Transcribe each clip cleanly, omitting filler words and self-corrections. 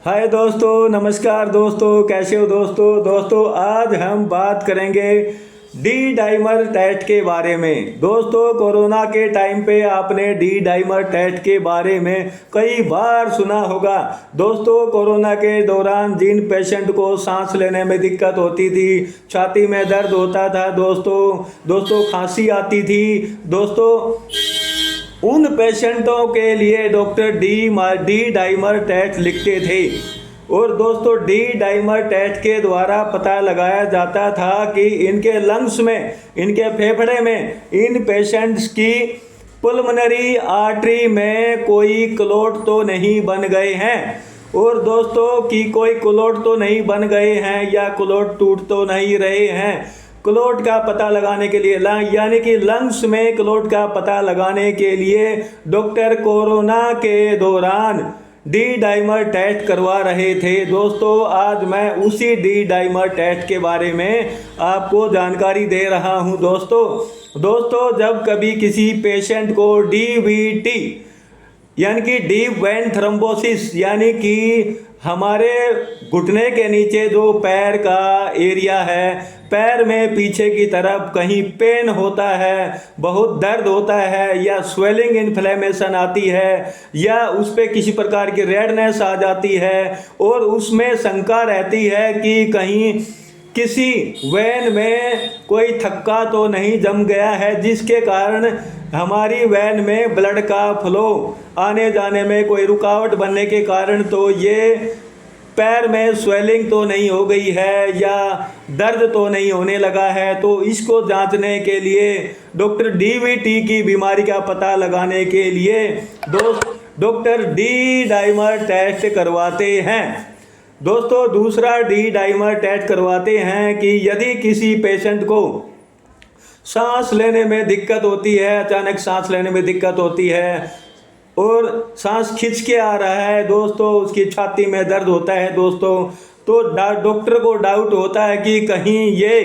हाय दोस्तों, नमस्कार दोस्तों, कैसे हो दोस्तों। आज हम बात करेंगे डी डाइमर टेस्ट के बारे में। दोस्तों, कोरोना के टाइम पे आपने डी डाइमर टेस्ट के बारे में कई बार सुना होगा। दोस्तों, कोरोना के दौरान जिन पेशेंट को सांस लेने में दिक्कत होती थी, छाती में दर्द होता था, दोस्तों खांसी आती थी, दोस्तों उन पेशेंटों के लिए डॉक्टर डी डाइमर टेस्ट लिखते थे। और दोस्तों, डी डाइमर टेस्ट के द्वारा पता लगाया जाता था कि इनके लंग्स में, इनके फेफड़े में, इन पेशेंट्स की पुल्मोनरी आर्टरी में कोई क्लॉट तो नहीं बन गए हैं, और दोस्तों कि कोई क्लॉट तो नहीं बन गए हैं या क्लॉट टूट तो नहीं रहे हैं। क्लॉट का पता लगाने के लिए, यानी कि लंग्स में क्लॉट का पता लगाने के लिए डॉक्टर कोरोना के दौरान डी डाइमर टेस्ट करवा रहे थे। दोस्तों, आज मैं उसी डी डाइमर टेस्ट के बारे में आपको जानकारी दे रहा हूं। दोस्तों जब कभी किसी पेशेंट को डीवीटी यानी कि डीप वेन थ्रोम्बोसिस, यानी कि हमारे घुटने के नीचे जो पैर का एरिया है, पैर में पीछे की तरफ कहीं पेन होता है, बहुत दर्द होता है, या स्वेलिंग इन्फ्लेमेशन आती है, या उस पर किसी प्रकार की रेडनेस आ जाती है, और उसमें शंका रहती है कि कहीं किसी वेन में कोई थक्का तो नहीं जम गया है, जिसके कारण हमारी वेन में ब्लड का फ्लो आने जाने में कोई रुकावट बनने के कारण तो ये पैर में स्वेलिंग तो नहीं हो गई है, या दर्द तो नहीं होने लगा है। तो इसको जांचने के लिए, डॉक्टर डीवीटी की बीमारी का पता लगाने के लिए डॉक्टर डी डाइमर टेस्ट करवाते हैं। दोस्तों, दूसरा डी डाइमर टेस्ट करवाते हैं कि यदि किसी पेशेंट को सांस लेने में दिक्कत होती है, अचानक सांस लेने में दिक्कत होती है और सांस खिंच के आ रहा है, दोस्तों उसकी छाती में दर्द होता है, दोस्तों तो डॉक्टर को डाउट होता है कि कहीं ये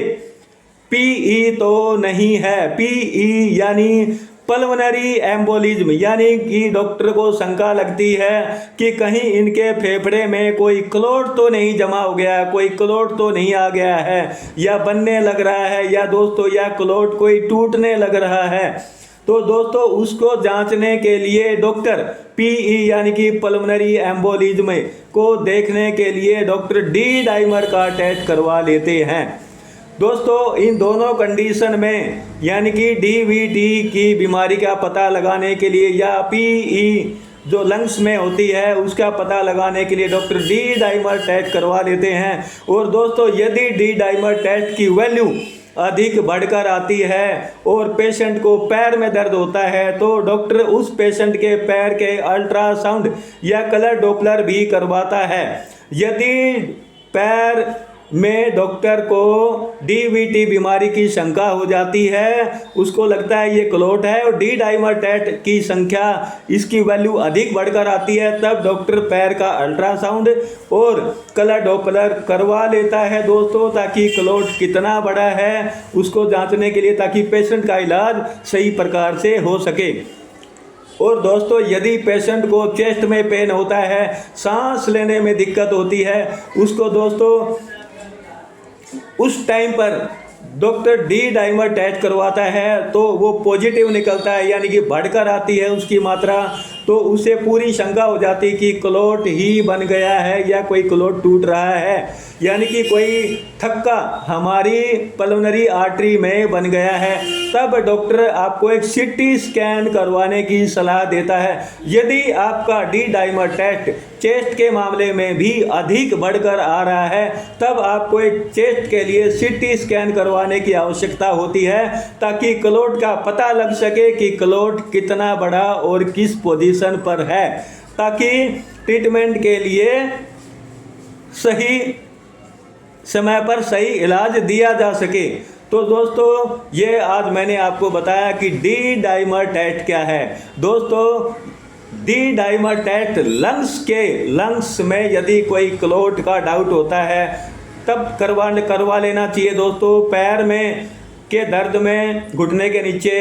पीई तो नहीं है। पीई यानी पल्मोनरी एम्बोलिज्म, यानी कि डॉक्टर को शंका लगती है कि कहीं इनके फेफड़े में कोई क्लॉट तो नहीं जमा हो गया, कोई क्लॉट तो नहीं आ गया है, या बनने लग रहा है, या दोस्तों या क्लॉट कोई टूटने लग रहा है। तो दोस्तों उसको जांचने के लिए डॉक्टर पीई यानी कि पल्मोनरी एम्बोलिज्म को देखने के लिए डॉक्टर डी डाइमर का टेस्ट करवा लेते हैं। दोस्तों, इन दोनों कंडीशन में, यानी कि डीवीटी की बीमारी का पता लगाने के लिए या पीई जो लंग्स में होती है उसका पता लगाने के लिए डॉक्टर डी डाइमर टेस्ट करवा लेते हैं। और दोस्तों, यदि डी डाइमर टेस्ट की वैल्यू अधिक बढ़कर आती है और पेशेंट को पैर में दर्द होता है, तो डॉक्टर उस पेशेंट के पैर के अल्ट्रासाउंड या कलर डॉपलर भी करवाता है। यदि पैर में डॉक्टर को डीवीटी बीमारी की शंका हो जाती है, उसको लगता है ये क्लॉट है और डी डाइमर टेस्ट की संख्या, इसकी वैल्यू अधिक बढ़कर आती है, तब डॉक्टर पैर का अल्ट्रासाउंड और कलर डॉपलर करवा लेता है दोस्तों, ताकि क्लॉट कितना बड़ा है उसको जांचने के लिए, ताकि पेशेंट का इलाज सही प्रकार से हो सके। और दोस्तों, यदि पेशेंट को चेस्ट में पेन होता है, सांस लेने में दिक्कत होती है, उसको दोस्तों उस टाइम पर डॉक्टर डी डाइमर टेस्ट करवाता है तो वो पॉजिटिव निकलता है, यानी कि बढ़कर आती है उसकी मात्रा, तो उसे पूरी शंका हो जाती है कि क्लॉट ही बन गया है या कोई क्लॉट टूट रहा है, यानी कि कोई थक्का हमारी पल्मोनरी आर्टरी में बन गया है। तब डॉक्टर आपको एक सीटी स्कैन करवाने की सलाह देता है। यदि आपका डी डाइमर टेस्ट चेस्ट के मामले में भी अधिक बढ़कर आ रहा है, तब आपको एक चेस्ट के लिए सीटी स्कैन करवाने की आवश्यकता होती है, ताकि क्लॉट का पता लग सके कि क्लॉट कितना बड़ा और किस पोजीशन पर है, ताकि ट्रीटमेंट के लिए सही समय पर सही इलाज दिया जा सके। तो दोस्तों, ये आज मैंने आपको बताया कि डी डाइमर टेस्ट क्या है। दोस्तों, डी डाइमर टेस्ट लंग्स में यदि कोई क्लॉट का डाउट होता है तब करवा लेना चाहिए। दोस्तों, पैर में के दर्द में घुटने के नीचे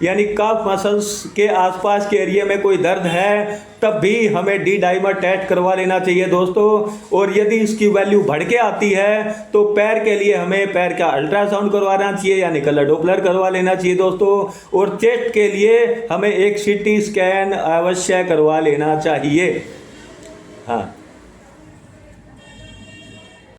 यानी कफ मसल्स के आसपास के एरिया में कोई दर्द है, तब भी हमें डी डाइमर टेस्ट करवा लेना चाहिए दोस्तों। और यदि इसकी वैल्यू बढ़ के आती है तो पैर के लिए हमें पैर का अल्ट्रासाउंड करवाना चाहिए, यानी कलर डॉपलर करवा लेना चाहिए दोस्तों। और चेस्ट के लिए हमें एक सीटी स्कैन अवश्य करवा लेना चाहिए। हाँ।